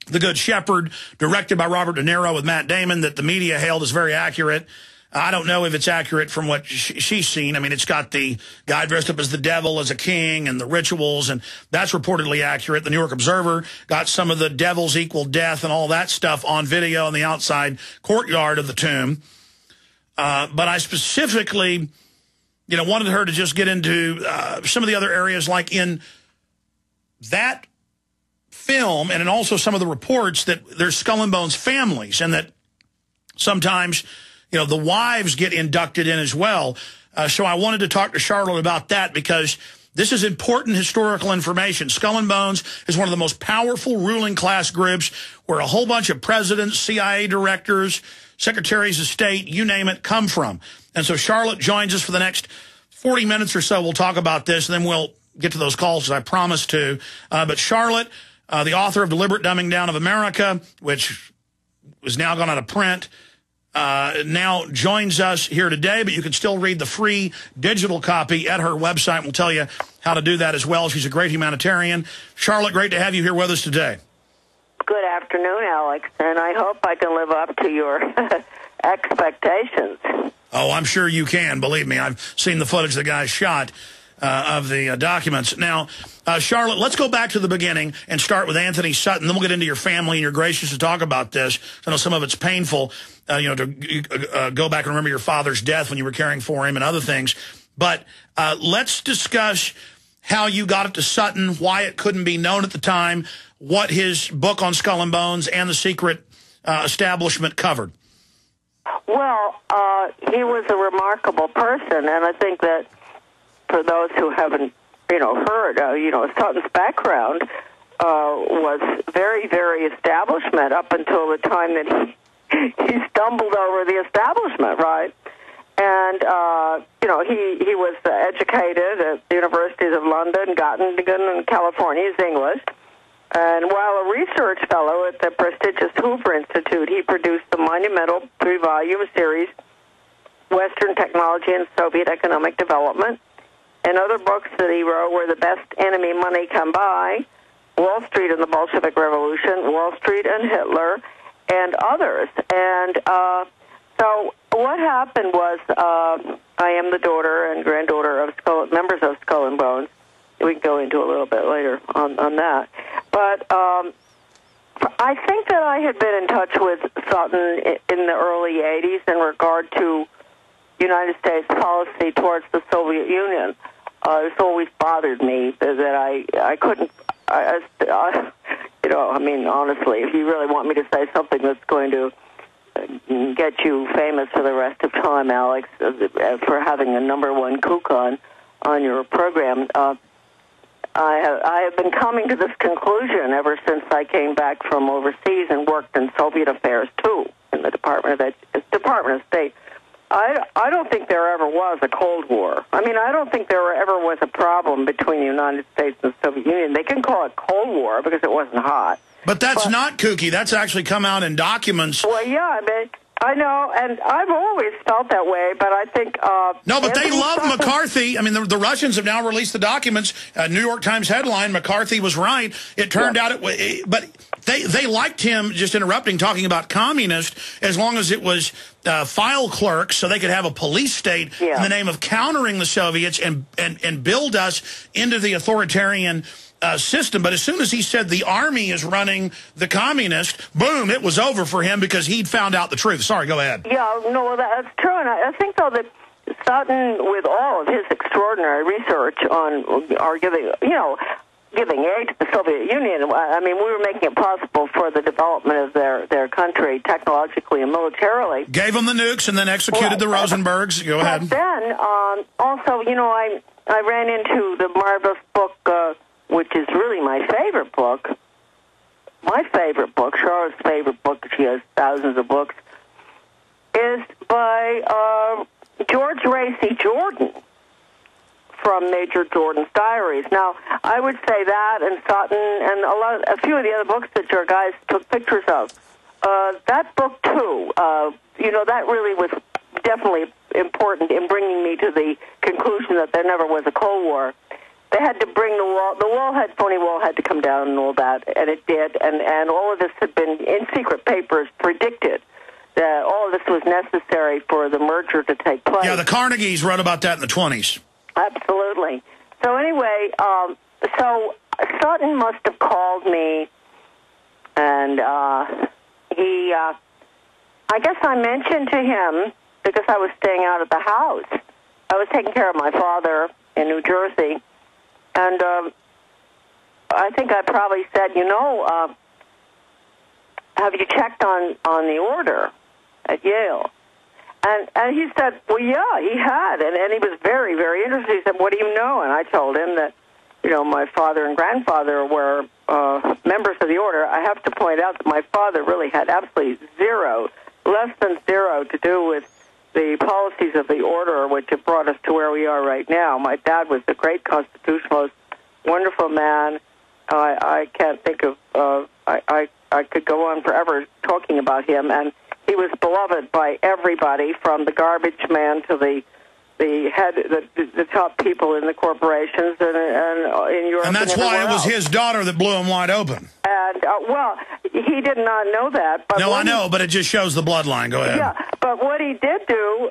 The Good Shepherd, directed by Robert De Niro with Matt Damon, that the media hailed as very accurate. I don't know if it's accurate from what she's seen. I mean, it's got the guy dressed up as the devil, as a king, and the rituals, and that's reportedly accurate. The New York Observer got some of the devils equal death and all that stuff on video in the outside courtyard of the tomb. But I specifically, wanted her to just get into some of the other areas, like in that film, and in also some of the reports that there's Skull and Bones families, and that sometimes the wives get inducted in as well. So I wanted to talk to Charlotte about that, because this is important historical information. Skull and Bones is one of the most powerful ruling class groups where a whole bunch of presidents, CIA directors, secretaries of state, you name it, come from. And so Charlotte joins us for the next 40 minutes or so. We'll talk about this, and then we'll get to those calls as I promised to. But Charlotte, the author of Deliberate Dumbing Down of America, which is now gone out of print, now joins us here today, but you can still read the free digital copy at her website. We'll tell you how to do that as well. She's a great humanitarian. Charlotte, great to have you here with us today. Good afternoon, Alex, and I hope I can live up to your expectations. Oh, I'm sure you can. Believe me, I've seen the footage the guy shot of the documents. Now, Charlotte, let's go back to the beginning and start with Antony Sutton. Then we'll get into your family, and you're gracious to talk about this. I know some of it's painful, to go back and remember your father's death when you were caring for him and other things. But let's discuss how you got it to Sutton, why it couldn't be known at the time, what his book on Skull and Bones and the secret establishment covered. Well, he was a remarkable person, and I think that for those who haven't, heard, Sutton's background was very, very establishment up until the time that he stumbled over the establishment, right? And, he was educated at the Universities of London, Göttingen, and California. He's English. And while a research fellow at the prestigious Hoover Institute, he produced the monumental 3-volume series, Western Technology and Soviet Economic Development. And other books that he wrote were The Best Enemy Money Can Buy, Wall Street and the Bolshevik Revolution, Wall Street and Hitler, and others. And so what happened was I am the daughter and granddaughter of members of Skull and Bones. We can go into a little bit later on that. But I think that I had been in touch with Sutton in the early 80s in regard to United States policy towards the Soviet Union. It's always bothered me that I couldn't, honestly, if you really want me to say something that's going to get you famous for the rest of time, Alex, for having a #1 kook on your program, I have been coming to this conclusion ever since I came back from overseas and worked in Soviet affairs, too, in the Department of State. I don't think there ever was a Cold War. I mean, I don't think there ever was a problem between the United States and the Soviet Union. They can call it Cold War because it wasn't hot. But that's not kooky. That's actually come out in documents. Well, yeah, I know, and I've always felt that way, but I think... no, but they love McCarthy. I mean, the Russians have now released the documents. New York Times headline, McCarthy was right. It turned out but they liked him, just interrupting, talking about communist, as long as it was file clerks, so they could have a police state in the name of countering the Soviets and build us into the authoritarian system. But as soon as he said the army is running the communist, boom, it was over for him because he'd found out the truth. Sorry, go ahead. Yeah, no, that's true. And I think, though, that Sutton, with all of his extraordinary research on giving aid to the Soviet Union, I mean, we were making it possible for the development of their country technologically and militarily. Gave them the nukes and then executed the Rosenbergs. Go ahead. But then, also, I ran into the marvelous book, which is really my favorite book. My favorite book, Charlotte's favorite book, she has thousands of books, is by George Racy Jordan from Major Jordan's Diaries. Now, I would say that and Sutton and a few of the other books that your guys took pictures of. That book, too, that really was definitely important in bringing me to the conclusion that there never was a Cold War. they had to bring the phony wall had to come down and all that, and it did, and all of this had been in secret papers predicted that all of this was necessary for the merger to take place. Yeah, the Carnegies wrote about that in the 20s. Absolutely. So anyway, so Sutton must have called me, and I guess I mentioned to him, because I was staying out at the house, I was taking care of my father in New Jersey, and I think I probably said, have you checked on the order at Yale? And he said, well, yeah, he had, and he was very, very interested. He said, what do you know? And I told him that, my father and grandfather were members of the order. I have to point out that my father really had absolutely less than zero to do with the policies of the order, which have brought us to where we are right now. My dad was a great constitutionalist, wonderful man. I can't think of, I could go on forever talking about him, and he was beloved by everybody, from the garbage man to the top people in the corporations and in Europe. And that's why it was his daughter that blew him wide open. And, well, he did not know that. But no, I know, but it just shows the bloodline. Go ahead. Yeah, but what he did do,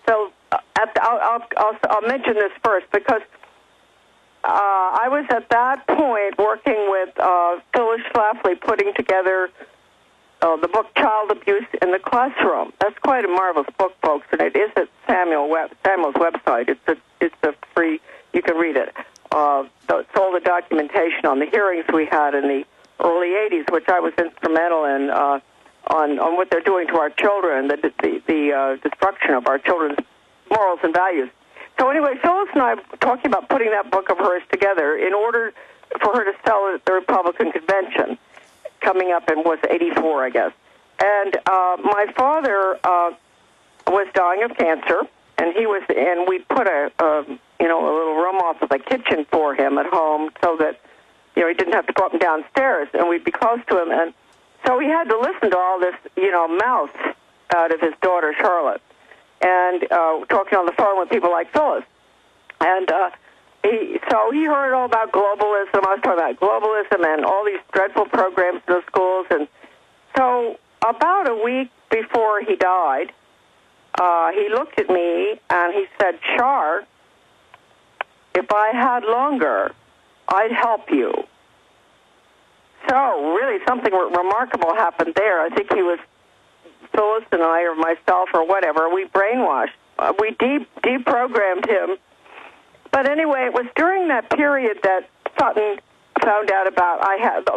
I'll mention this first, because I was at that point working with Phyllis Schlafly putting together the book Child Abuse in the Classroom. That's quite a marvelous book, folks, and it is at Samuel's website. It's a free, you can read it. It's all the documentation on the hearings we had in the early 80s, which I was instrumental in, on what they're doing to our children, the destruction of our children's morals and values. So anyway, Phyllis and I were talking about putting that book of hers together in order for her to sell it at the Republican convention coming up in, was 84, I guess. And my father was dying of cancer, and we put a little room off of the kitchen for him at home so that, he didn't have to go up and downstairs, and we'd be close to him. And so he had to listen to all this, mouth out of his daughter, Charlotte, and talking on the phone with people like Phyllis. And so he heard all about globalism. I was talking about globalism and all these dreadful programs in the schools. And so about a week before he died, he looked at me and he said, Char, if I had longer, I'd help you. So really something remarkable happened there. I think he was, Phyllis and I, or myself, or whatever, we brainwashed. We deprogrammed him. But anyway, it was during that period that Sutton found out about,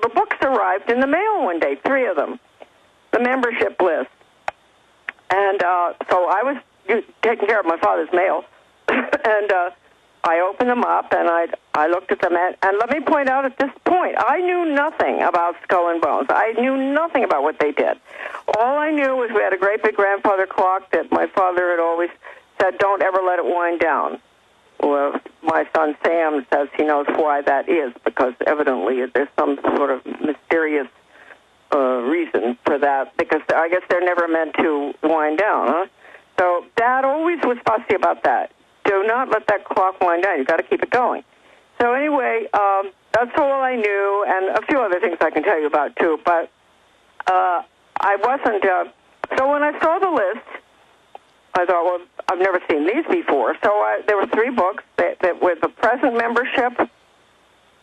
the books arrived in the mail one day, 3 of them, the membership list. And so I was taking care of my father's mail, and I opened them up, and I looked at them, and let me point out at this point, I knew nothing about Skull and Bones. I knew nothing about what they did. All I knew was we had a great big grandfather clock that my father had always said, don't ever let it wind down. Well, my son Sam says he knows why that is, because evidently there's some sort of mysterious reason for that, because I guess they're never meant to wind down, huh? So Dad always was fussy about that. Do not let that clock wind down. You've got to keep it going. So anyway, that's all I knew, and a few other things I can tell you about, too. But I wasn't... so when I saw the list, I thought, well, I've never seen these before. So there were 3 books that with the present membership,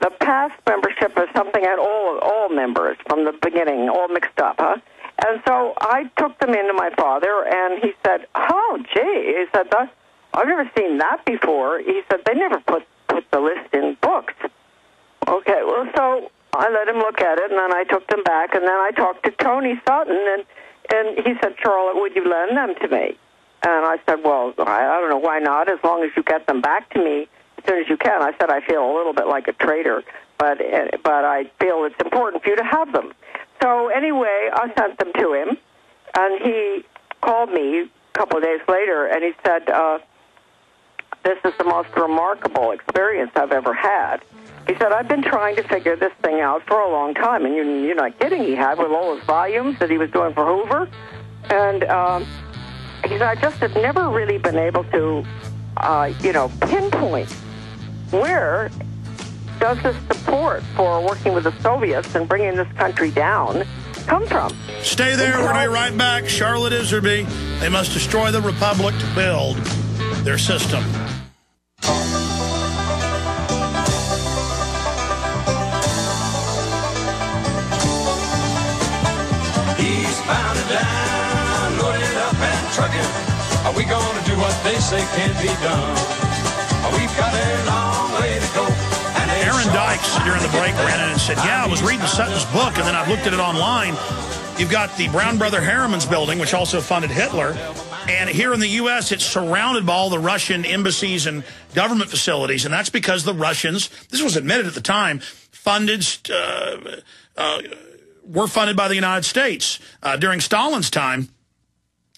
the past membership is something at all members from the beginning, all mixed up, huh? And so I took them into my father, and he said, oh, gee. He said, I've never seen that before. He said, they never put the list in books. Okay, well, so I let him look at it, and then I took them back, and then I talked to Tony Sutton, and he said, Charlotte, would you lend them to me? And I said, well, I don't know, why not, as long as you get them back to me as soon as you can. I said, I feel a little bit like a traitor, but I feel it's important for you to have them. So anyway, I sent them to him, and he called me a couple of days later, and he said, this is the most remarkable experience I've ever had. He said, I've been trying to figure this thing out for a long time, and you're not kidding, he had, with all his volumes that he was doing for Hoover. And he said, I just have never really been able to, pinpoint where does this support for working with the Soviets and bringing this country down come from? Stay there. We're going to be right back. Charlotte Iserbyt. They must destroy the republic to build their system. Eastbound and down, loaded up and trucking. Are we going to do what they say can't be done? We've got a long way to go. Aaron Dykes, during the break, ran in and said, yeah, I was reading Sutton's book, and then I looked at it online. You've got the Brown Brother Harriman's building, which also funded Hitler. And here in the U.S., it's surrounded by all the Russian embassies and government facilities. And that's because the Russians, this was admitted at the time, were funded by the United States during Stalin's time.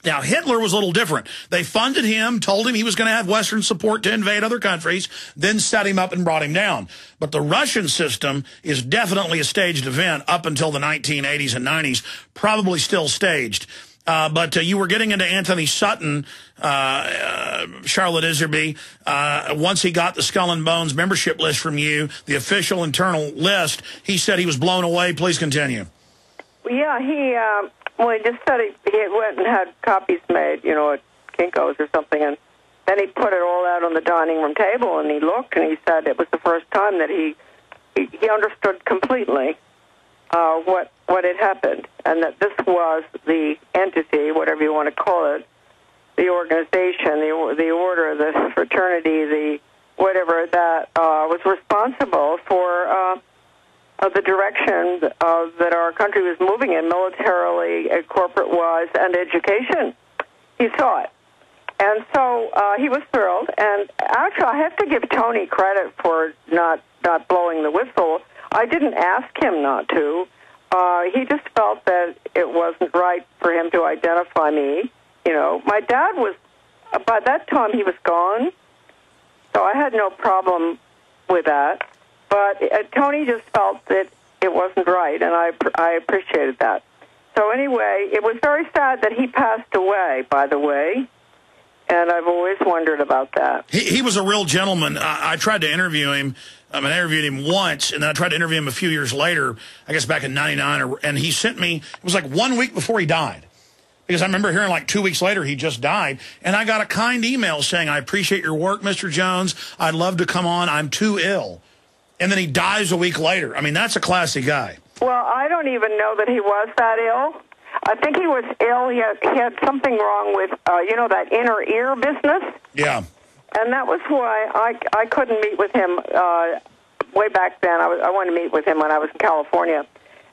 Now, Hitler was a little different. They funded him, told him he was going to have Western support to invade other countries, then set him up and brought him down. But the Russian system is definitely a staged event up until the 1980s and 90s, probably still staged. But you were getting into Antony Sutton, Charlotte Iserbyt. Once he got the Skull and Bones membership list from you, the official internal list, he said he was blown away. Please continue. Yeah, well, he just said he went and had copies made, at Kinko's or something, and then he put it all out on the dining room table, and he looked, and he said it was the first time that he understood completely what had happened, and that this was the entity, whatever you want to call it, the organization, the order, the fraternity, the whatever, that was responsible for the direction that our country was moving in, militarily, corporate-wise, and education. He saw it. And so he was thrilled. And actually, I have to give Tony credit for not blowing the whistle. I didn't ask him not to. He just felt that it wasn't right for him to identify me. My dad was, by that time, he was gone. So I had no problem with that. But Tony just felt that it wasn't right, and I appreciated that. So anyway, it was very sad that he passed away, by the way, and I've always wondered about that. He was a real gentleman. I tried to interview him. I interviewed him once, and then I tried to interview him a few years later, I guess back in '99, and he sent me, it was like 1 week before he died. Because I remember hearing like 2 weeks later he just died, and I got a kind email saying, I appreciate your work, Mr. Jones. I'd love to come on. I'm too ill. And then he dies a week later. That's a classy guy. Well, I don't even know that he was that ill. I think he was ill. He had something wrong with, that inner ear business. Yeah. And that was why I couldn't meet with him way back then. I wanted to meet with him when I was in California.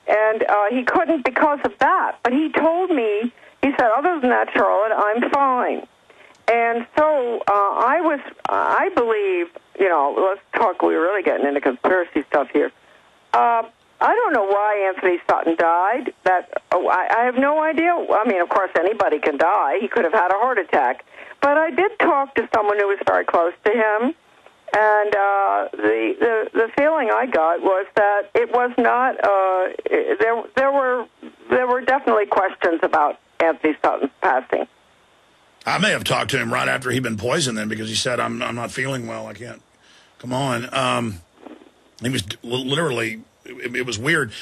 And he couldn't because of that. But he told me, he said, other than that, Charlotte, I'm fine. And so I believe, let's talk, we're really getting into conspiracy stuff here. I don't know why Antony Sutton died. I have no idea. Of course, anybody can die. He could have had a heart attack. But I did talk to someone who was very close to him, and the feeling I got was that it was not, there were definitely questions about Antony Sutton's passing. I may have talked to him right after he'd been poisoned then, because he said, I'm not feeling well. I can't. Come on. He was literally, it was weird.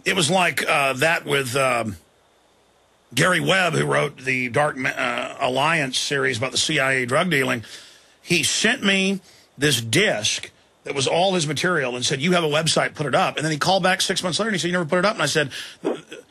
It was like that with Gary Webb, who wrote the Dark Alliance series about the CIA drug dealing. He sent me this disc that was all his material and said, you have a website, put it up. And then he called back 6 months later and he said, you never put it up. And I said,